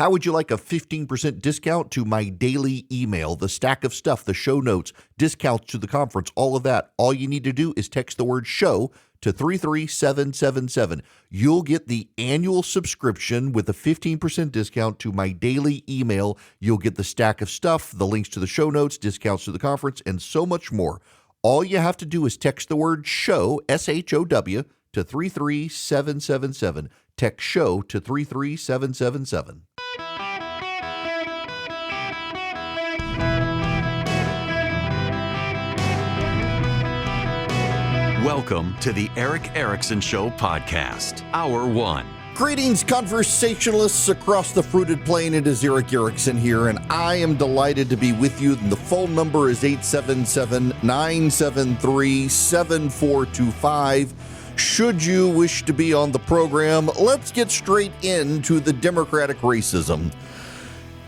How would you like a 15% discount to my daily email, the stack of stuff, the show notes, discounts to the conference, all of that? All you need to do is text the word show to 33777. You'll get the annual subscription with a 15% discount to my daily email. You'll get the stack of stuff, the links to the show notes, discounts to the conference, and so much more. All you have to do is text the word show, SHOW, to 33777. Text show to 33777. Welcome to the Eric Erickson Show podcast, Hour 1. Greetings, conversationalists across the fruited plain. It is Eric Erickson here, and I am delighted to be with you. The phone number is 877-973-7425. Should you wish to be on the program, let's get straight into the Democratic racism.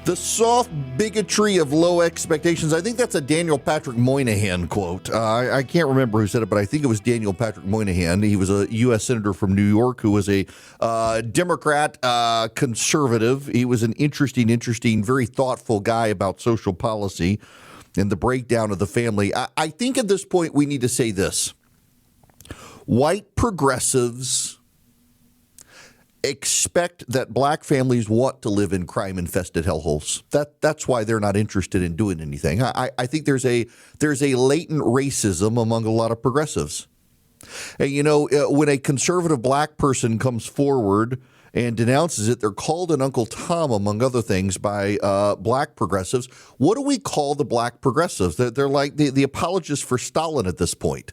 The soft bigotry of low expectations. I think that's a Daniel Patrick Moynihan quote. I can't remember who said it, but I think it was Daniel Patrick Moynihan. He was a U.S. Senator from New York who was a Democrat conservative. He was an interesting, very thoughtful guy about social policy and the breakdown of the family. I think at this point we need to say this. White progressives expect that black families want to live in crime-infested hellholes. That's why they're not interested in doing anything. I think there's a latent racism among a lot of progressives. And, you know, when a conservative black person comes forward and denounces it, they're called an Uncle Tom, among other things, by black progressives. What do we call the black progressives? They're like the apologists for Stalin at this point.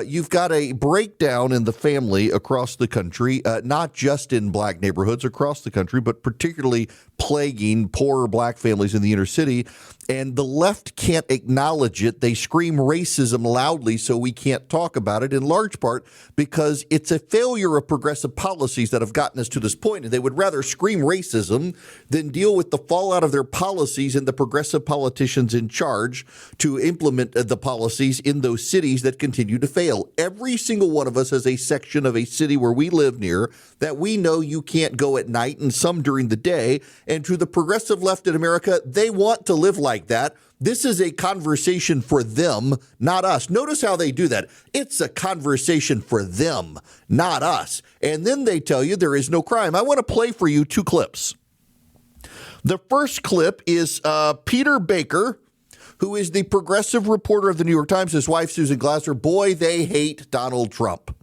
You've got a breakdown in the family across the country, not just in black neighborhoods across the country, but particularly plaguing poorer black families in the inner city. And the left can't acknowledge it. They scream racism loudly so we can't talk about it, in large part because it's a failure of progressive policies that have gotten us to this point. And they would rather scream racism than deal with the fallout of their policies and the progressive politicians in charge to implement the policies in those cities that continue to fail. Every single one of us has a section of a city where we live near that we know you can't go at night and some during the day. And to the progressive left in America, they want to live like that. This is a conversation for them, not us. Notice how they do that. It's a conversation for them, not us. And then they tell you there is no crime. I want to play for you two clips. The first clip is Peter Baker, who is the progressive reporter of the New York Times. His wife, Susan Glasser. Boy, they hate Donald Trump.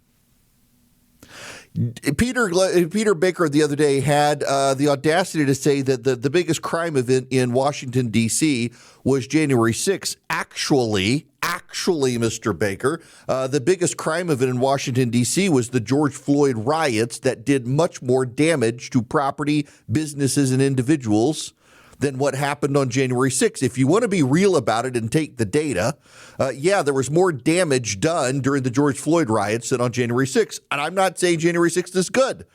Peter Baker the other day had the audacity to say that the biggest crime event in Washington, D.C. was January 6th. Actually, Mr. Baker, the biggest crime event in Washington, D.C. was the George Floyd riots that did much more damage to property, businesses, and individuals than what happened on January 6th. If you want to be real about it and take the data, there was more damage done during the George Floyd riots than on January 6th. And I'm not saying January 6th is good,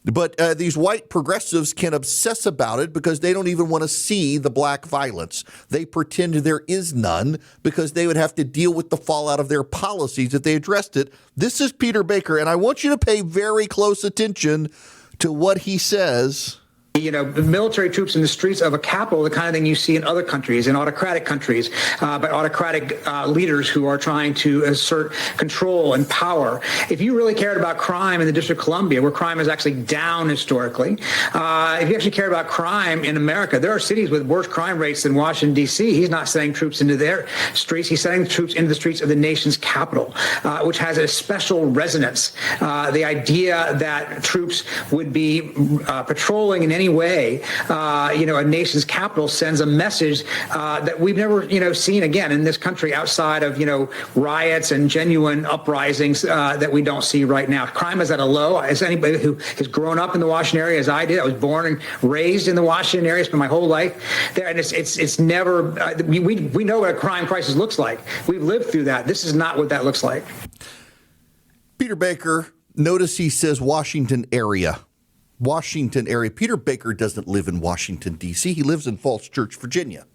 but these white progressives can obsess about it because they don't even want to see the black violence. They pretend there is none because they would have to deal with the fallout of their policies if they addressed it. This is Peter Baker, and I want you to pay very close attention to what he says. You know, the military troops in the streets of a capital, the kind of thing you see in other countries, in autocratic countries, but autocratic leaders who are trying to assert control and power. If you really cared about crime in the District of Columbia, where crime is actually down historically, if you actually cared about crime in America, there are cities with worse crime rates than Washington, D.C. He's not sending troops into their streets. He's sending troops into the streets of the nation's capital, which has a special resonance. The idea that troops would be patrolling in any way, a nation's capital sends a message that we've never, seen again in this country outside of, riots and genuine uprisings that we don't see right now. Crime is at a low. As anybody who has grown up in the Washington area, as I did, I was born and raised in the Washington area, spent my whole life there, and it's never. We know what a crime crisis looks like. We've lived through that. This is not what that looks like. Peter Baker, notice he says Washington area. Washington area. Peter Baker doesn't live in Washington, D.C. He lives in Falls Church, Virginia.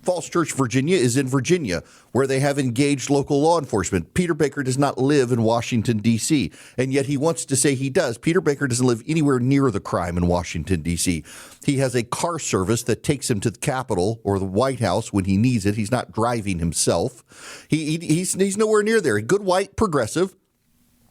Falls Church, Virginia is in Virginia, where they have engaged local law enforcement. Peter Baker does not live in Washington, D.C., and yet he wants to say he does. Peter Baker doesn't live anywhere near the crime in Washington, D.C. He has a car service that takes him to the Capitol or the White House when he needs it. He's not driving himself. He's nowhere near there. A good white progressive.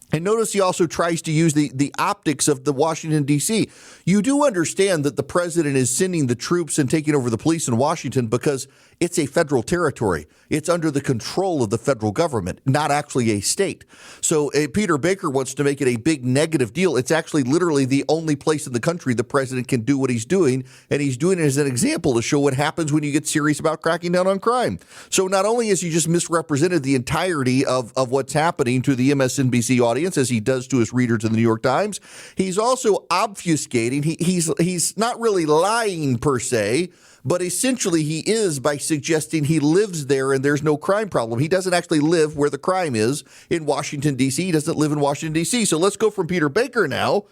And notice he also tries to use the optics of the Washington, D.C. You do understand that the president is sending the troops and taking over the police in Washington because it's a federal territory. It's under the control of the federal government, not actually a state. So Peter Baker wants to make it a big negative deal. It's actually literally the only place in the country the president can do what he's doing, and he's doing it as an example to show what happens when you get serious about cracking down on crime. So not only has he just misrepresented the entirety of what's happening to the MSNBC audience, as he does to his readers in the New York Times, he's also obfuscating. He's not really lying per se, but essentially he is by suggesting he lives there and there's no crime problem. He doesn't actually live where the crime is in Washington, D.C. He doesn't live in Washington, D.C. So let's go from Peter Baker now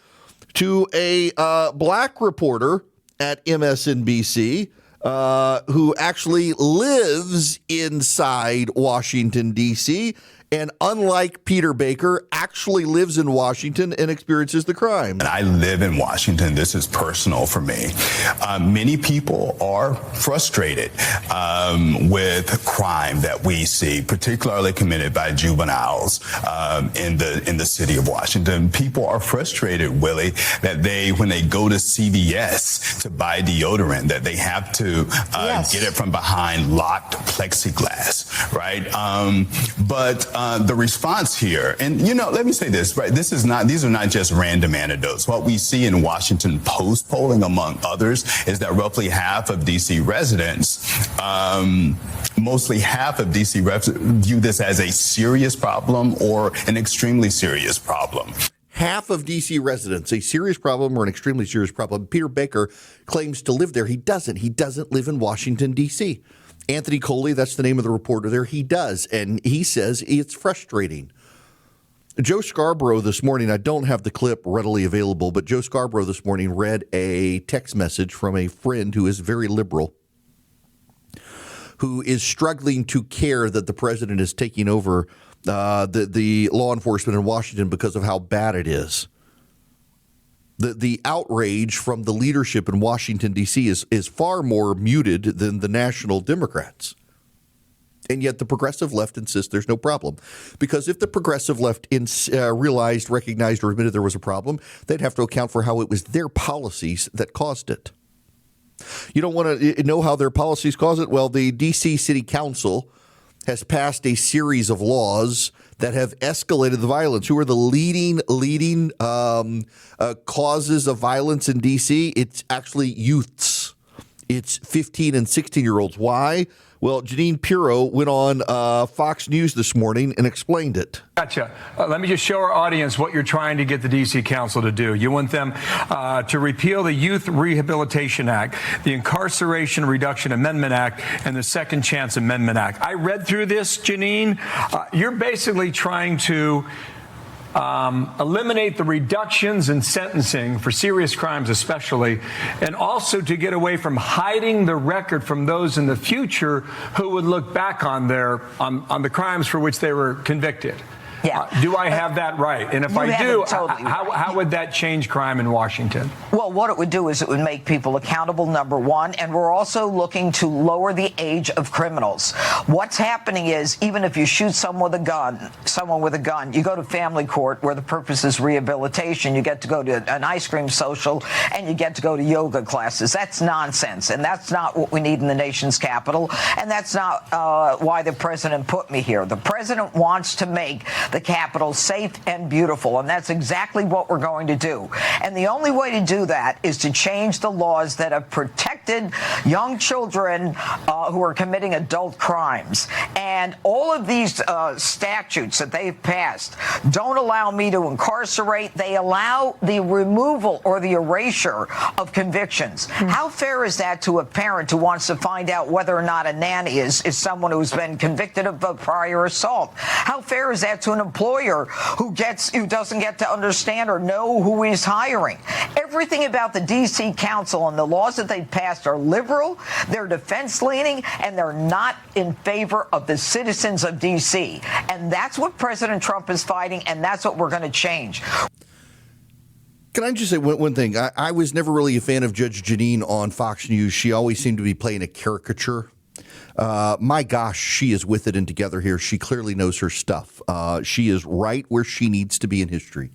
to a black reporter at MSNBC who actually lives inside Washington, D.C., and unlike Peter Baker, actually lives in Washington and experiences the crime. And I live in Washington. This is personal for me. Many people are frustrated with crime that we see, particularly committed by juveniles in the city of Washington. People are frustrated, Willie, that when they go to CVS to buy deodorant, that they have to get it from behind locked plexiglass, right? But the response here, and let me say this, right? These are not just random anecdotes. What we see in Washington Post polling, among others, is that roughly half of DC residents, mostly half of DC residents, view this as a serious problem or an extremely serious problem. Half of D.C. residents, a serious problem or an extremely serious problem. Peter Baker claims to live there. He doesn't. He doesn't live in Washington, D.C. Anthony Coley, that's the name of the reporter there, he does, and he says it's frustrating. Joe Scarborough this morning, I don't have the clip readily available, but Joe Scarborough this morning read a text message from a friend who is very liberal, who is struggling to care that the president is taking over the law enforcement in Washington because of how bad it is. The outrage from the leadership in Washington, D.C. is far more muted than the national Democrats. And yet the progressive left insists there's no problem. Because if the progressive left realized, recognized, or admitted there was a problem, they'd have to account for how it was their policies that caused it. You don't want to know how their policies caused it? Well, the D.C. City Council has passed a series of laws that have escalated the violence. Who are the leading causes of violence in D.C.? It's actually youths. It's 15 and 16-year-olds. Why? Well, Janine Pirro went on Fox News this morning and explained it. Gotcha. Let me just show our audience what you're trying to get the D.C. Council to do. You want them to repeal the Youth Rehabilitation Act, the Incarceration Reduction Amendment Act, and the Second Chance Amendment Act. I read through this, Janine. You're basically trying to eliminate the reductions in sentencing for serious crimes especially, and also to get away from hiding the record from those in the future who would look back on the crimes for which they were convicted. Yeah. Do I have that right? And if I do, totally how would that change crime in Washington? Well, what it would do is it would make people accountable, number one, and we're also looking to lower the age of criminals. What's happening is even if you shoot someone with a gun, you go to family court where the purpose is rehabilitation. You get to go to an ice cream social and you get to go to yoga classes. That's nonsense, and that's not what we need in the nation's capital, and that's not why the president put me here. The president wants to make the Capitol safe and beautiful, and that's exactly what we're going to do. And the only way to do that is to change the laws that have protected young children who are committing adult crimes. And all of these statutes that they've passed don't allow me to incarcerate. They allow the removal or the erasure of convictions. How fair is that to a parent who wants to find out whether or not a nanny is someone who's been convicted of a prior assault? How fair is that to an employer who doesn't get to understand or know who he's hiring? Everything about the D.C. Council and the laws that they've passed cast are liberal, they're defense-leaning, and they're not in favor of the citizens of D.C. And that's what President Trump is fighting, and that's what we're going to change. Can I just say one thing? I was never really a fan of Judge Jeanine on Fox News. She always seemed to be playing a caricature. My gosh, she is with it and together here. She clearly knows her stuff. She is right where she needs to be in history.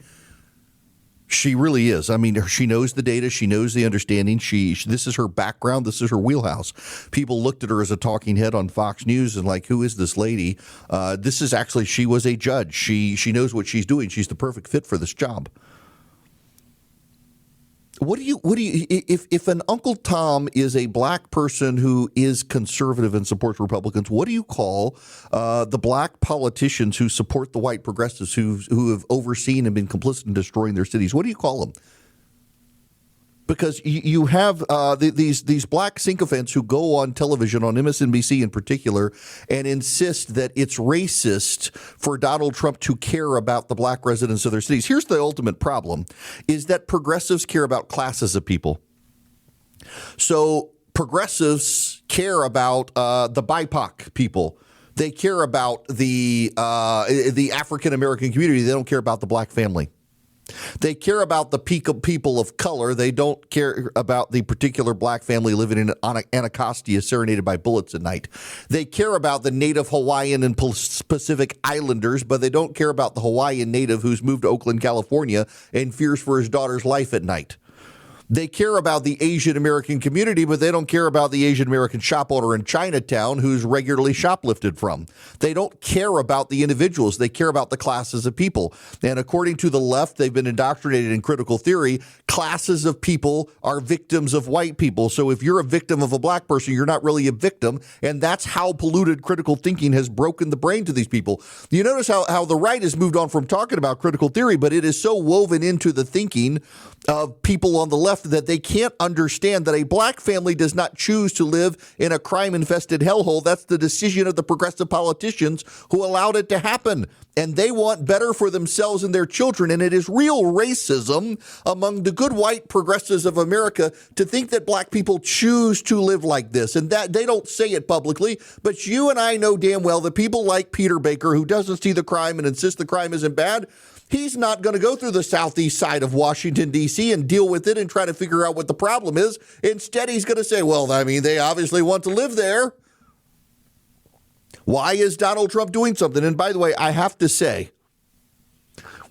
She really is. I mean, she knows the data. She knows the understanding. This is her background. This is her wheelhouse. People looked at her as a talking head on Fox News and like, who is this lady? This is actually, she was a judge. She knows what she's doing. She's the perfect fit for this job. What do you if an Uncle Tom is a black person who is conservative and supports Republicans, what do you call the black politicians who support the white progressives who have overseen and been complicit in destroying their cities? What do you call them? Because you have these black sycophants who go on television, on MSNBC in particular, and insist that it's racist for Donald Trump to care about the black residents of their cities. Here's the ultimate problem, is that progressives care about classes of people. So progressives care about the BIPOC people. They care about the African-American community. They don't care about the black family. They care about the people of color. They don't care about the particular black family living in Anacostia serenaded by bullets at night. They care about the native Hawaiian and Pacific Islanders, but they don't care about the Hawaiian native who's moved to Oakland, California and fears for his daughter's life at night. They care about the Asian American community, but they don't care about the Asian American shop owner in Chinatown who's regularly shoplifted from. They don't care about the individuals. They care about the classes of people. And according to the left, they've been indoctrinated in critical theory. Classes of people are victims of white people. So if you're a victim of a black person, you're not really a victim. And that's how polluted critical thinking has broken the brain to these people. You notice how the right has moved on from talking about critical theory, but it is so woven into the thinking of people on the left that they can't understand that a black family does not choose to live in a crime-infested hellhole. That's the decision of the progressive politicians who allowed it to happen. And they want better for themselves and their children. And it is real racism among the good white progressives of America to think that black people choose to live like this. And that they don't say it publicly, but you and I know damn well that people like Peter Baker, who doesn't see the crime and insists the crime isn't bad, he's not going to go through the southeast side of Washington, D.C. and deal with it and try to figure out what the problem is. Instead, he's going to say, well, I mean, they obviously want to live there. Why is Donald Trump doing something? And by the way, I have to say,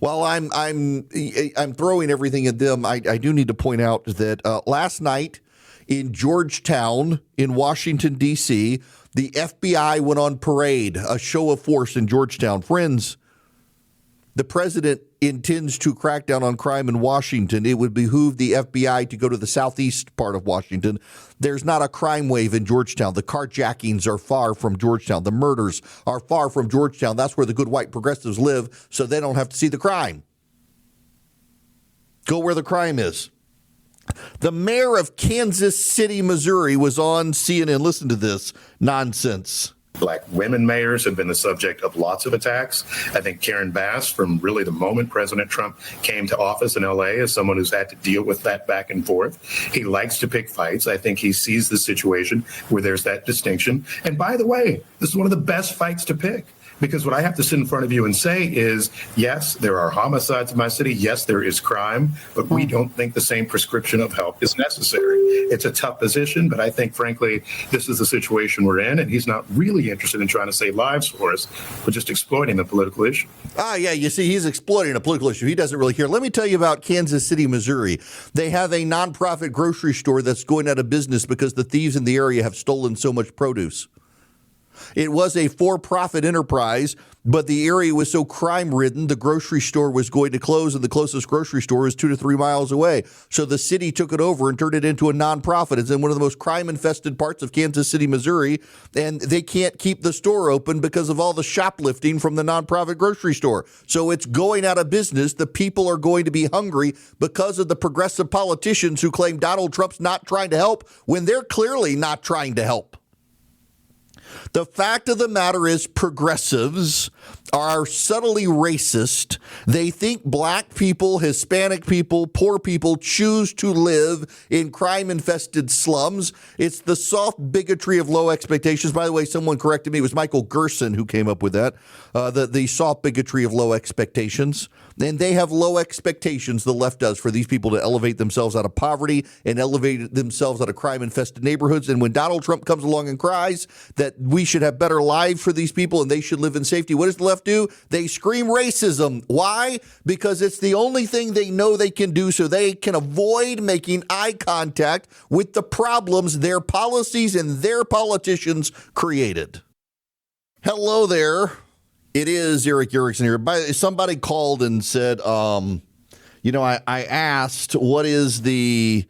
while I'm throwing everything at them, I do need to point out that last night in Georgetown in Washington, D.C., the FBI went on parade, a show of force in Georgetown. Friends, the president intends to crack down on crime in Washington. It would behoove the FBI to go to the southeast part of Washington. There's not a crime wave in Georgetown. The carjackings are far from Georgetown. The murders are far from Georgetown. That's where the good white progressives live, so they don't have to see the crime. Go where the crime is. The mayor of Kansas City, Missouri, was on CNN. Listen to this nonsense. Black women mayors have been the subject of lots of attacks. I think Karen Bass, from really the moment President Trump came to office in L.A., is someone who's had to deal with that back and forth. He likes to pick fights. I think he sees the situation where there's that distinction. And by the way, this is one of the best fights to pick. Because what I have to sit in front of you and say is, yes, there are homicides in my city. Yes, there is crime, but we don't think the same prescription of help is necessary. It's a tough position, but I think, frankly, this is the situation we're in, and he's not really interested in trying to save lives for us, but just exploiting the political issue. Yeah, you see, he's exploiting a political issue. He doesn't really care. Let me tell you about Kansas City, Missouri. They have a nonprofit grocery store that's going out of business because the thieves in the area have stolen so much produce. It was a for-profit enterprise, but the area was so crime-ridden, the grocery store was going to close, and the closest grocery store is 2 to 3 miles away. So the city took it over and turned it into a nonprofit. It's in one of the most crime-infested parts of Kansas City, Missouri, and they can't keep the store open because of all the shoplifting from the nonprofit grocery store. So it's going out of business. The people are going to be hungry because of the progressive politicians who claim Donald Trump's not trying to help when they're clearly not trying to help. The fact of the matter is progressives are subtly racist. They think black people, Hispanic people, poor people choose to live in crime-infested slums. It's the soft bigotry of low expectations. By the way, someone corrected me. It was Michael Gerson who came up with that, the soft bigotry of low expectations. And they have low expectations, the left does, for these people to elevate themselves out of poverty and elevate themselves out of crime-infested neighborhoods. And when Donald Trump comes along and cries that we should have better lives for these people and they should live in safety, what does the left do? They scream racism. Why? Because it's the only thing they know they can do so they can avoid making eye contact with the problems their policies and their politicians created. Hello there. It is Eric Erickson here. Somebody called and said, I asked, what is the,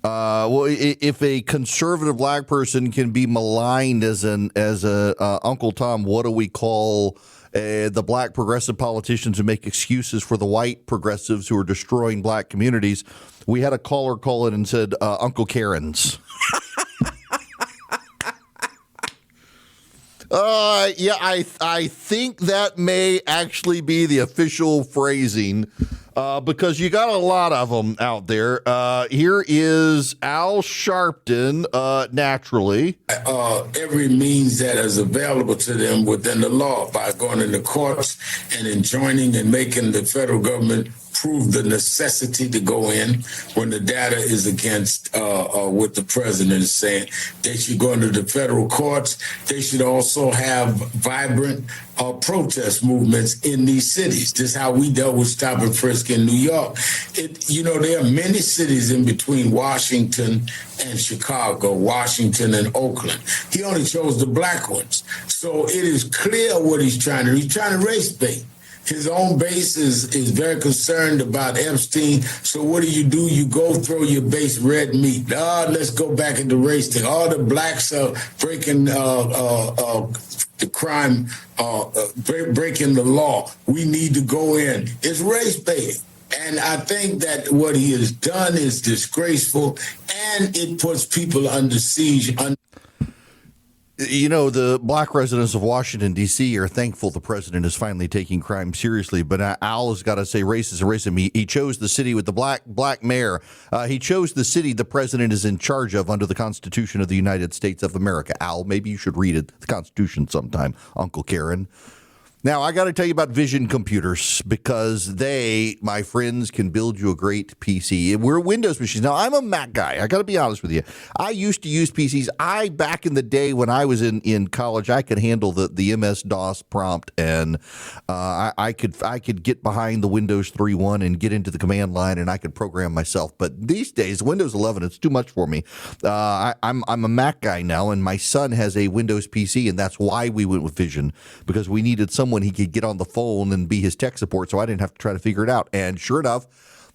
if a conservative black person can be maligned as a Uncle Tom, what do we call the black progressive politicians who make excuses for the white progressives who are destroying black communities? We had a caller call in and said, Uncle Karens. I think that may actually be the official phrasing because you got a lot of them out there. Here is Al Sharpton, naturally. Every means that is available to them within the law by going into courts and enjoining and making the federal government prove the necessity to go in when the data is against what the president is saying. They should go into the federal courts. They should also have vibrant protest movements in these cities. This is how we dealt with stop and frisk in New York. There are many cities in between Washington and Chicago, Washington and Oakland. He only chose the black ones. So it is clear what he's trying to do. He's trying to race bait. His own base is very concerned about Epstein. So what do? You go throw your base red meat. Let's go back into race thing. All the blacks are breaking the crime, breaking the law. We need to go in. It's race baiting. And I think that what he has done is disgraceful, and it puts people under siege. The black residents of Washington, D.C. are thankful the president is finally taking crime seriously. But Al has got to say racism. He chose the city with the black mayor. He chose the city the president is in charge of under the Constitution of the United States of America. Al, maybe you should read the Constitution sometime, Uncle Karen. Now, I got to tell you about Vision computers because they, my friends, can build you a great PC. We're Windows machines. Now, I'm a Mac guy. I got to be honest with you. I used to use PCs. Back in the day when I was in college, I could handle the MS-DOS prompt, and I could get behind the Windows 3.1 and get into the command line, and I could program myself. But these days, Windows 11, it's too much for me. I'm a Mac guy now, and my son has a Windows PC, and that's why we went with Vision, because we needed someone he could get on the phone and be his tech support, so I didn't have to try to figure it out. And sure enough,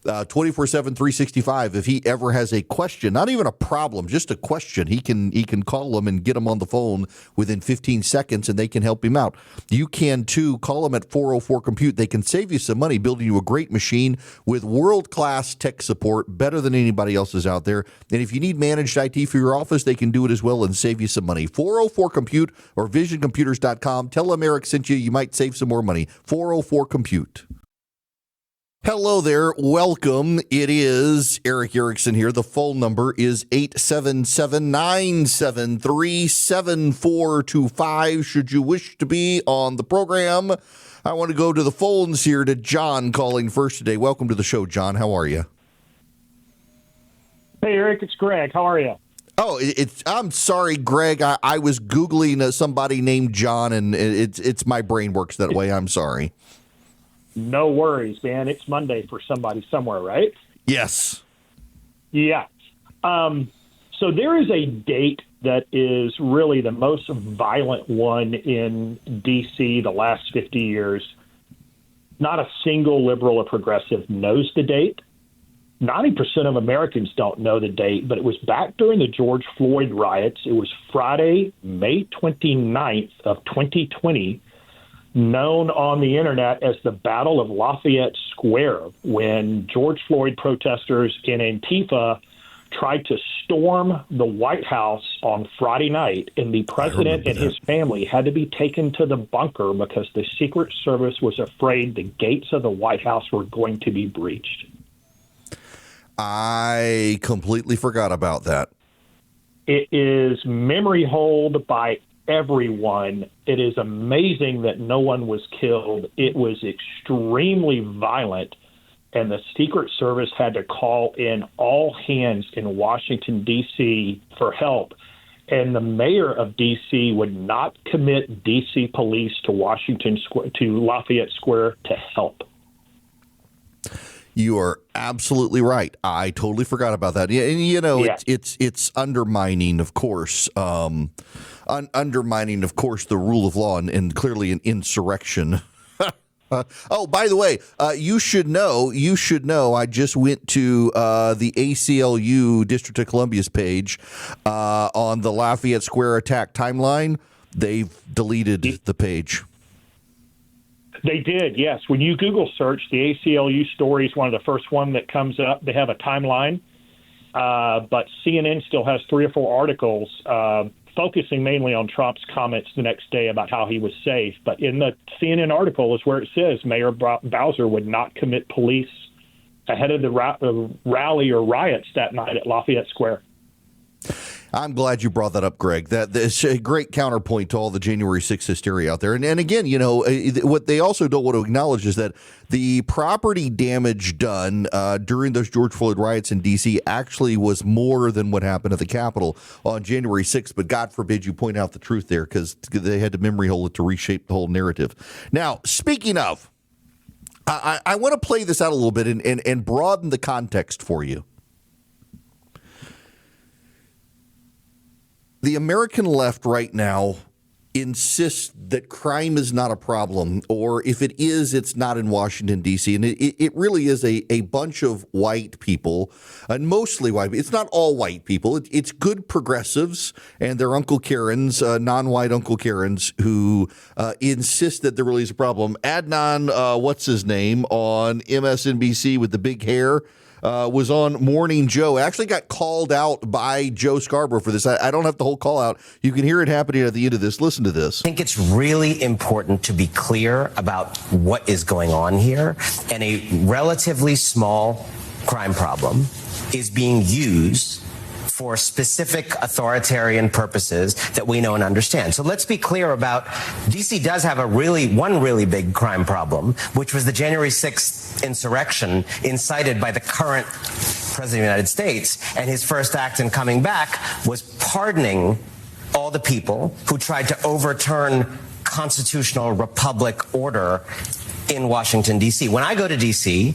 24/7, 365. If he ever has a question, not even a problem, just a question, he can call them and get them on the phone within 15 seconds, and they can help him out. You can too. Call them at 404 Compute. They can save you some money building you a great machine with world-class tech support, better than anybody else's out there. And if you need managed IT for your office, they can do it as well and save you some money. 404 Compute or visioncomputers.com. Tell them Eric sent you. You might save some more money. 404 Compute. Hello there. Welcome. It is Eric Erickson here. The phone number is 877-973-7425. Should you wish to be on the program, I want to go to the phones here to John calling first today. Welcome to the show, John. How are you? Hey, Eric. It's Greg. How are you? Oh, I'm sorry, Greg. I was Googling somebody named John, and it's my brain works that way. I'm sorry. No worries, man. It's Monday for somebody somewhere, right? Yes. Yeah. So there is a date that is really the most violent one in D.C. the last 50 years. Not a single liberal or progressive knows the date. 90% of Americans don't know the date, but it was back during the George Floyd riots. It was Friday, May 29th of 2020. Known on the internet as the Battle of Lafayette Square, when George Floyd protesters in Antifa tried to storm the White House on Friday night, and the president and his family had to be taken to the bunker because the Secret Service was afraid the gates of the White House were going to be breached. I completely forgot about that. It is memory hold by everyone. It is amazing that no one was killed. It was extremely violent, and the Secret Service had to call in all hands in Washington, D.C. for help. And the mayor of D.C. would not commit D.C. police to Lafayette Square to help. You are absolutely right. I totally forgot about that. And it's undermining, of course, undermining, of course, the rule of law and clearly an insurrection. Oh, by the way, you should know, I just went to the ACLU District of Columbia's page on the Lafayette Square attack timeline. They've deleted the page. They did, yes. When you Google search, the ACLU story is one of the first one that comes up. They have a timeline, but CNN still has 3 or 4 articles focusing mainly on Trump's comments the next day about how he was safe. But in the CNN article is where it says Mayor Bowser would not commit police ahead of the rally or riots that night at Lafayette Square. I'm glad you brought that up, Greg. That's a great counterpoint to all the January 6th hysteria out there. And again, what they also don't want to acknowledge is that the property damage done during those George Floyd riots in D.C. actually was more than what happened at the Capitol on January 6th. But God forbid you point out the truth there, because they had to memory hole it to reshape the whole narrative. Now, speaking of, I want to play this out a little bit and broaden the context for you. The American left right now insists that crime is not a problem, or if it is, it's not in Washington, D.C. And it really is a bunch of white people, and mostly white. It's not all white people. It's good progressives and their Uncle Karens, non-white Uncle Karens, who insist that there really is a problem. Adnan, what's his name, on MSNBC with the big hair, was on Morning Joe. Actually got called out by Joe Scarborough for this. I don't have the whole call out. You can hear it happening at the end of this. Listen to this. I think it's really important to be clear about what is going on here. And a relatively small crime problem is being used for specific authoritarian purposes that we know and understand. So let's be clear about D.C. does have one really big crime problem, which was the January 6th insurrection incited by the current president of the United States. And his first act in coming back was pardoning all the people who tried to overturn constitutional republic order in Washington, D.C. When I go to D.C.,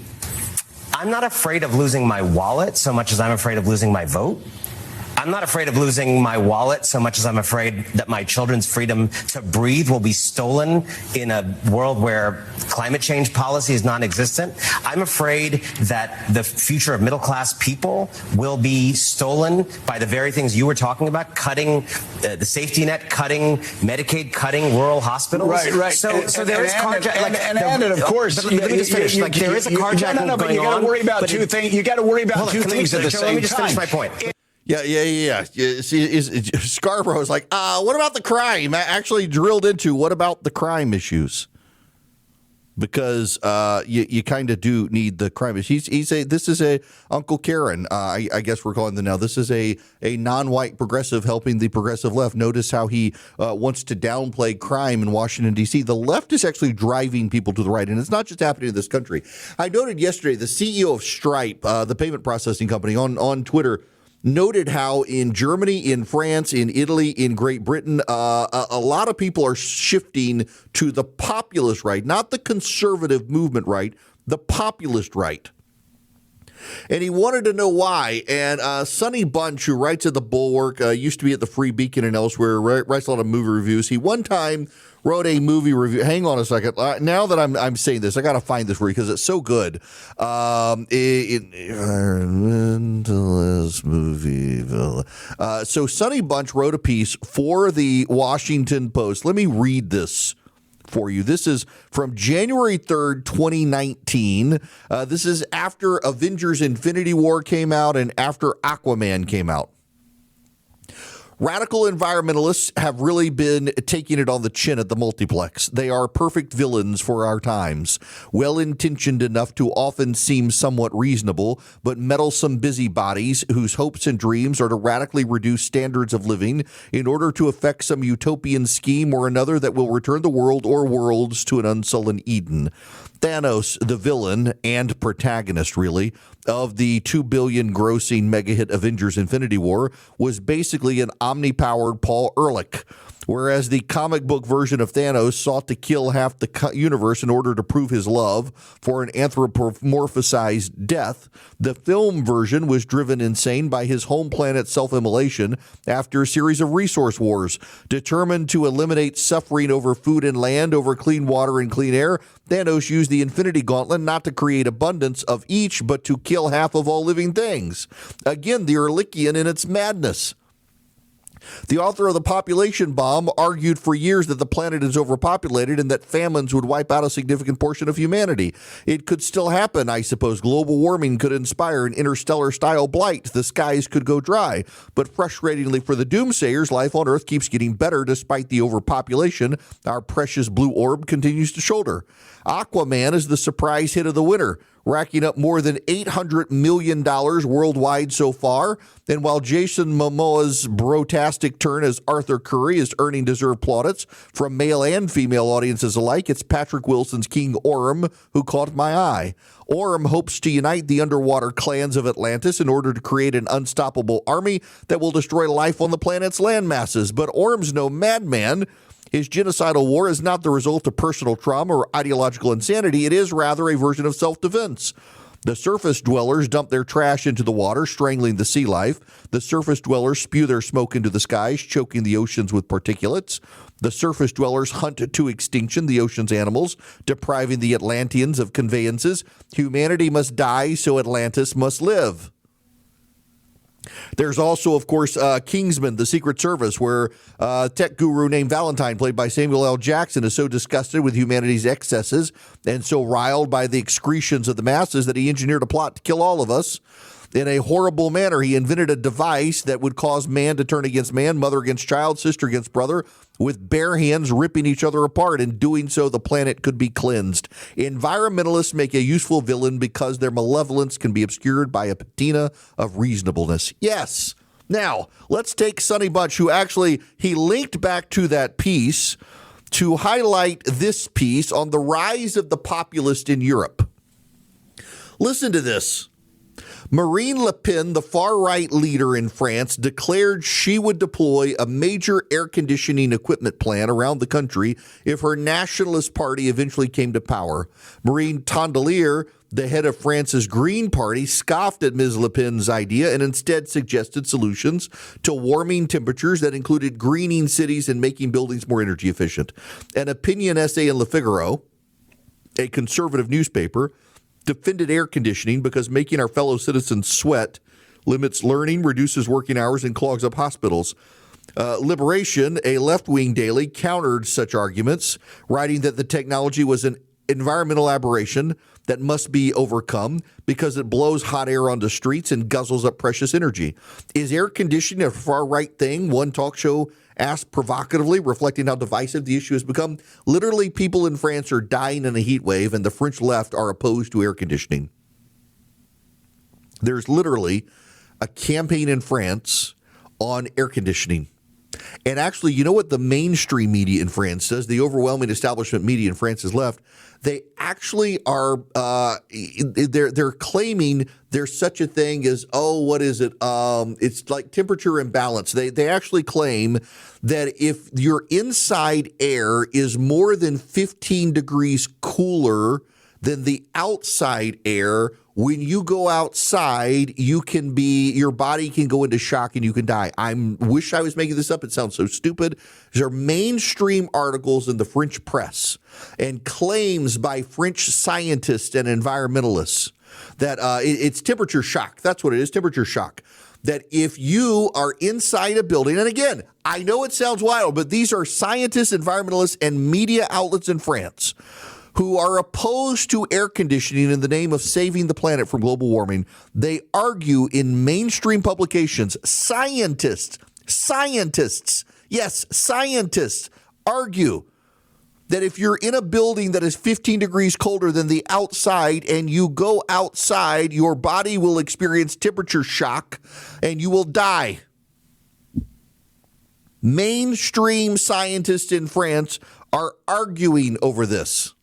I'm not afraid of losing my wallet so much as I'm afraid of losing my vote. I'm not afraid of losing my wallet so much as I'm afraid that my children's freedom to breathe will be stolen in a world where climate change policy is non-existent. I'm afraid that the future of middle-class people will be stolen by the very things you were talking about, cutting the safety net, cutting Medicaid, cutting rural hospitals. Right. So there is carjacking. And of course, let me just finish. There is a carjacking No, but you got to worry about two things. You got to worry about two things at the same time. Let me just finish my point. Yeah. See, Scarborough's like, what about the crime? Actually drilled into what about the crime issues? Because you kind of do need the crime issues. This is a Uncle Karen. I guess we're calling them now. This is a non-white progressive helping the progressive left. Notice how he wants to downplay crime in Washington, D.C. The left is actually driving people to the right, and it's not just happening in this country. I noted yesterday the CEO of Stripe, the payment processing company, on Twitter, noted how in Germany, in France, in Italy, in Great Britain, a lot of people are shifting to the populist right, not the conservative movement right, the populist right. And he wanted to know why. And Sonny Bunch, who writes at The Bulwark, used to be at the Free Beacon and elsewhere, writes a lot of movie reviews. He one time wrote a movie review. Hang on a second. Now that I'm saying this, I got to find this for you because it's so good. Environmentalist movie. So Sonny Bunch wrote a piece for the Washington Post. Let me read this for you. This is from January 3rd, 2019. This is after Avengers Infinity War came out and after Aquaman came out. Radical environmentalists have really been taking it on the chin at the multiplex. They are perfect villains for our times, well-intentioned enough to often seem somewhat reasonable, but meddlesome busybodies whose hopes and dreams are to radically reduce standards of living in order to effect some utopian scheme or another that will return the world or worlds to an unsullied Eden. Thanos, the villain and protagonist, really, of the $2 billion grossing mega hit Avengers Infinity War, was basically an omni-powered Paul Ehrlich. Whereas the comic book version of Thanos sought to kill half the universe in order to prove his love for an anthropomorphized death, the film version was driven insane by his home planet self-immolation after a series of resource wars. Determined to eliminate suffering over food and land, over clean water and clean air, Thanos used the Infinity Gauntlet not to create abundance of each, but to kill half of all living things. Again, the Ehrlichian in its madness. The author of The Population Bomb argued for years that the planet is overpopulated and that famines would wipe out a significant portion of humanity. It could still happen, I suppose. Global warming could inspire an interstellar-style blight. The skies could go dry. But frustratingly for the doomsayers, life on Earth keeps getting better despite the overpopulation our precious blue orb continues to shoulder. Aquaman is the surprise hit of the winter, racking up more than $800 million worldwide so far. And while Jason Momoa's brotastic turn as Arthur Curry is earning deserved plaudits from male and female audiences alike, it's Patrick Wilson's King Orm who caught my eye. Orm hopes to unite the underwater clans of Atlantis in order to create an unstoppable army that will destroy life on the planet's land masses. But Orm's no madman. His genocidal war is not the result of personal trauma or ideological insanity. It is rather a version of self-defense. The surface dwellers dump their trash into the water, strangling the sea life. The surface dwellers spew their smoke into the skies, choking the oceans with particulates. The surface dwellers hunt to extinction the ocean's animals, depriving the Atlanteans of conveyances. Humanity must die, so Atlantis must live. There's also, of course, Kingsman, the Secret Service, where tech guru named Valentine, played by Samuel L. Jackson, is so disgusted with humanity's excesses and so riled by the excretions of the masses that he engineered a plot to kill all of us. In a horrible manner, he invented a device that would cause man to turn against man, mother against child, sister against brother, with bare hands ripping each other apart. In doing so, the planet could be cleansed. Environmentalists make a useful villain because their malevolence can be obscured by a patina of reasonableness. Yes. Now, let's take Sonny Bunch, who actually, he linked back to that piece to highlight this piece on the rise of the populist in Europe. Listen to this. Marine Le Pen, the far-right leader in France, declared she would deploy a major air conditioning equipment plan around the country if her nationalist party eventually came to power. Marine Tondelier, the head of France's Green Party, scoffed at Ms. Le Pen's idea and instead suggested solutions to warming temperatures that included greening cities and making buildings more energy efficient. An opinion essay in Le Figaro, a conservative newspaper, defended air conditioning because making our fellow citizens sweat limits learning, reduces working hours, and clogs up hospitals. Liberation, a left-wing daily, countered such arguments, writing that the technology was an environmental aberration that must be overcome because it blows hot air onto streets and guzzles up precious energy. Is air conditioning a far-right thing? One talk show asked provocatively, reflecting how divisive the issue has become. Literally, people in France are dying in a heat wave, and the French left are opposed to air conditioning. There's literally a campaign in France on air conditioning. And actually, you know what the mainstream media in France does? The overwhelming establishment media in France is left. They actually are they're claiming there's such a thing as, what is it? It's like temperature imbalance. They actually claim that if your inside air is more than 15 degrees cooler than the outside air, when you go outside, your body can go into shock and you can die. I wish I was making this up. It sounds so stupid. There are mainstream articles in the French press and claims by French scientists and environmentalists that it's temperature shock. That's what it is, temperature shock. that if you are inside a building, and again, I know it sounds wild, but these are scientists, environmentalists, and media outlets in France who are opposed to air conditioning in the name of saving the planet from global warming. They argue in mainstream publications, scientists argue that if you're in a building that is 15 degrees colder than the outside and you go outside, your body will experience temperature shock and you will die. Mainstream scientists in France are arguing over this.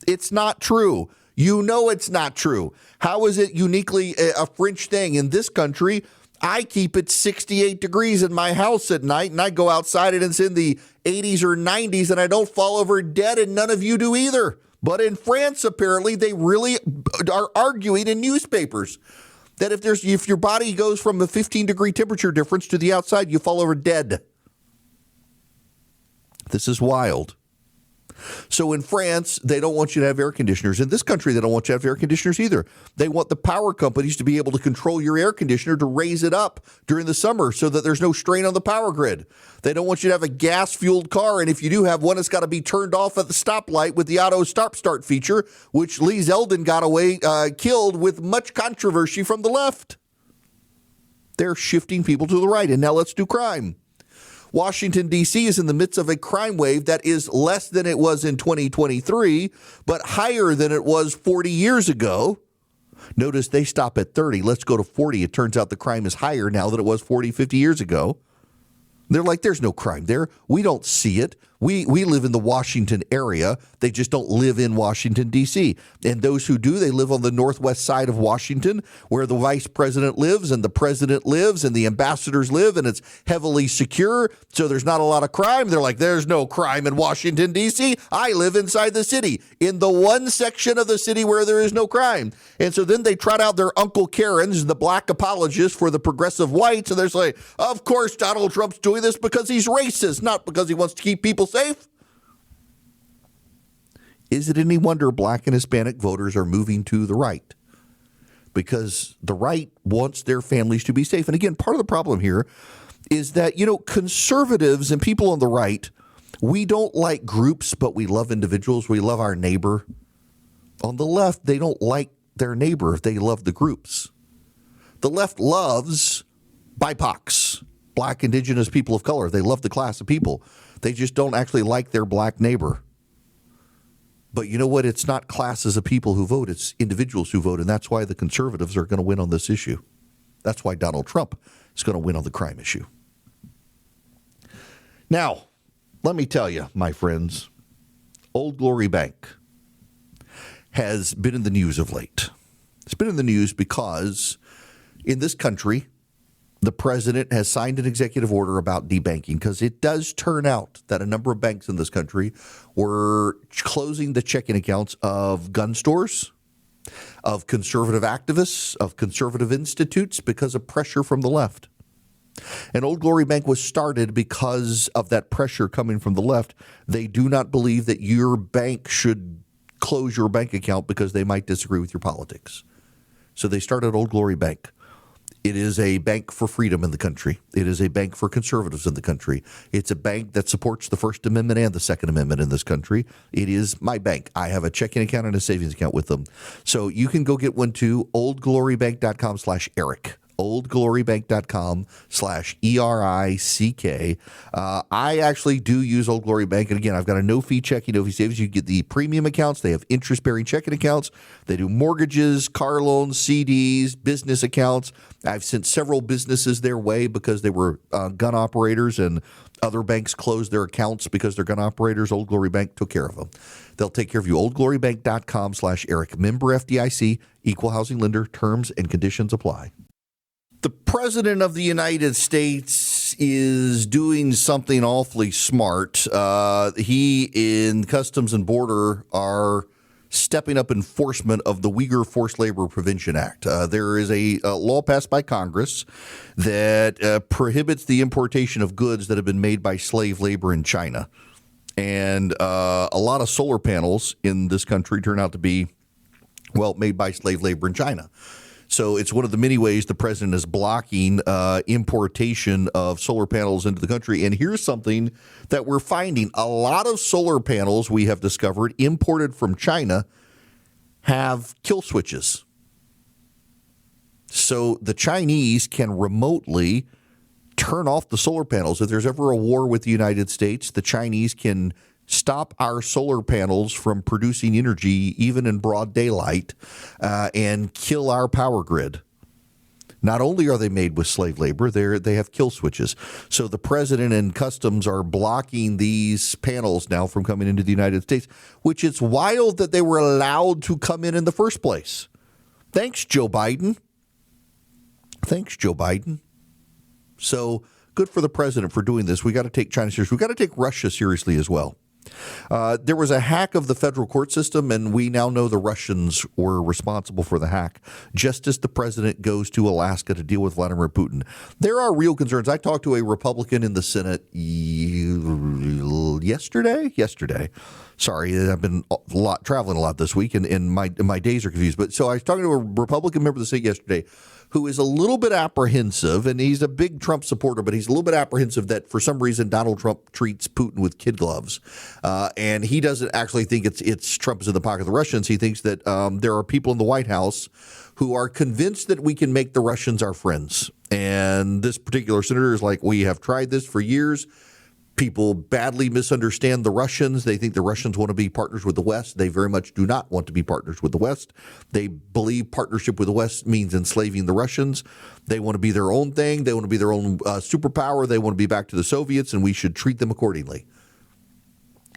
It's not true. You know it's not true. How is it uniquely a French thing? In this country, I keep it 68 degrees in my house at night, and I go outside and it's in the 80s or 90s, and I don't fall over dead, and none of you do either. But in France, apparently, they really are arguing in newspapers that if your body goes from the 15-degree temperature difference to the outside, you fall over dead. This is wild. So in France, they don't want you to have air conditioners. In this country, they don't want you to have air conditioners either. They want the power companies to be able to control your air conditioner to raise it up during the summer so that there's no strain on the power grid. They don't want you to have a gas-fueled car, and if you do have one, it's got to be turned off at the stoplight with the auto stop-start feature, which Lee Zeldin got away killed with much controversy from the left. They're shifting people to the right, and now let's do crime. Washington, D.C. is in the midst of a crime wave that is less than it was in 2023, but higher than it was 40 years ago. Notice they stop at 30. Let's go to 40. It turns out the crime is higher now than it was 40, 50 years ago. They're like, there's no crime there. We don't see it. We live in the Washington area. They just don't live in Washington, D.C. And those who do, they live on the northwest side of Washington where the vice president lives and the president lives and the ambassadors live, and it's heavily secure. So there's not a lot of crime. They're like, there's no crime in Washington, D.C. I live inside the city in the one section of the city where there is no crime. And so then they trot out their Uncle Karens, the black apologists for the progressive whites. And they're like, of course, Donald Trump's doing this because he's racist, not because he wants to keep people safe. Is it any wonder black and Hispanic voters are moving to the right? Because the right wants their families to be safe. And again, part of the problem here is that, conservatives and people on the right, we don't like groups, but we love individuals. We love our neighbor. On the left, they don't like their neighbor. They love the groups. The left loves BIPOCs, black, indigenous people of color. They love the class of people. They just don't actually like their black neighbor. But you know what? It's not classes of people who vote. It's individuals who vote. And that's why the conservatives are going to win on this issue. That's why Donald Trump is going to win on the crime issue. Now, let me tell you, my friends, Old Glory Bank has been in the news of late. It's been in the news because in this country, the president has signed an executive order about debanking because it does turn out that a number of banks in this country were closing the checking accounts of gun stores, of conservative activists, of conservative institutes because of pressure from the left. And Old Glory Bank was started because of that pressure coming from the left. They do not believe that your bank should close your bank account because they might disagree with your politics. So they started Old Glory Bank. It is a bank for freedom in the country. It is a bank for conservatives in the country. It's a bank that supports the First Amendment and the Second Amendment in this country. It is my bank. I have a checking account and a savings account with them. So you can go get one too, oldglorybank.com/Eric. oldglorybank.com/ERICK. I actually do use Old Glory Bank. And again, I've got a no-fee checking, no-fee savings. You get the premium accounts. They have interest-bearing checking accounts. They do mortgages, car loans, CDs, business accounts. I've sent several businesses their way because they were gun operators and other banks closed their accounts because they're gun operators. Old Glory Bank took care of them. They'll take care of you. oldglorybank.com/Eric. Member FDIC, equal housing lender. Terms and conditions apply. The President of the United States is doing something awfully smart. He and Customs and Border are stepping up enforcement of the Uyghur Forced Labor Prevention Act. There is a law passed by Congress that prohibits the importation of goods that have been made by slave labor in China. And a lot of solar panels in this country turn out to be, made by slave labor in China. So it's one of the many ways the president is blocking importation of solar panels into the country. And here's something that we're finding. A lot of solar panels we have discovered imported from China have kill switches. So the Chinese can remotely turn off the solar panels. If there's ever a war with the United States, the Chinese can stop our solar panels from producing energy even in broad daylight and kill our power grid. Not only are they made with slave labor, they have kill switches. So the president and customs are blocking these panels now from coming into the United States, which it's wild that they were allowed to come in the first place. Thanks, Joe Biden. Thanks, Joe Biden. So good for the president for doing this. We got to take China seriously. We got to take Russia seriously as well. There was a hack of the federal court system, and we now know the Russians were responsible for the hack, just as the president goes to Alaska to deal with Vladimir Putin. There are real concerns. I talked to a Republican in the Senate yesterday. Sorry, I've been traveling a lot this week, and my days are confused. But so I was talking to a Republican member of the Senate yesterday who is a little bit apprehensive, and he's a big Trump supporter, but he's a little bit apprehensive that for some reason Donald Trump treats Putin with kid gloves. And he doesn't actually think it's Trump is in the pocket of the Russians. He thinks that there are people in the White House who are convinced that we can make the Russians our friends. And this particular senator is like, we have tried this for years. People badly misunderstand the Russians. They think the Russians want to be partners with the West. They very much do not want to be partners with the West. They believe partnership with the West means enslaving the Russians. They want to be their own thing. They want to be their own superpower. They want to be back to the Soviets, and we should treat them accordingly.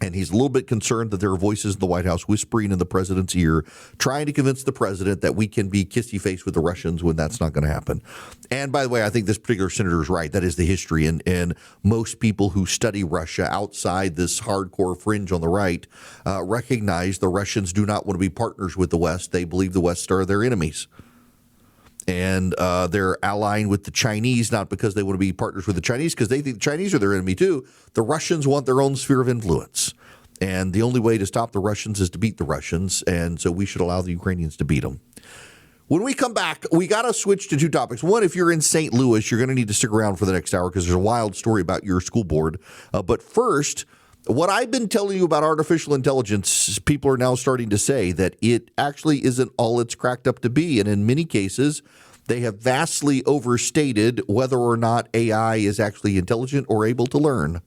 And he's a little bit concerned that there are voices in the White House whispering in the president's ear, trying to convince the president that we can be kissy-face with the Russians when that's not going to happen. And by the way, I think this particular senator is right. That is the history. And most people who study Russia outside this hardcore fringe on the right recognize the Russians do not want to be partners with the West. They believe the West are their enemies. And they're allying with the Chinese, not because they want to be partners with the Chinese, because they think the Chinese are their enemy too. The Russians want their own sphere of influence. And the only way to stop the Russians is to beat the Russians. And so we should allow the Ukrainians to beat them. When we come back, we got to switch to two topics. One, if you're in St. Louis, you're going to need to stick around for the next hour because there's a wild story about your school board. But first, what I've been telling you about artificial intelligence, people are now starting to say that it actually isn't all it's cracked up to be. And in many cases, they have vastly overstated whether or not AI is actually intelligent or able to learn.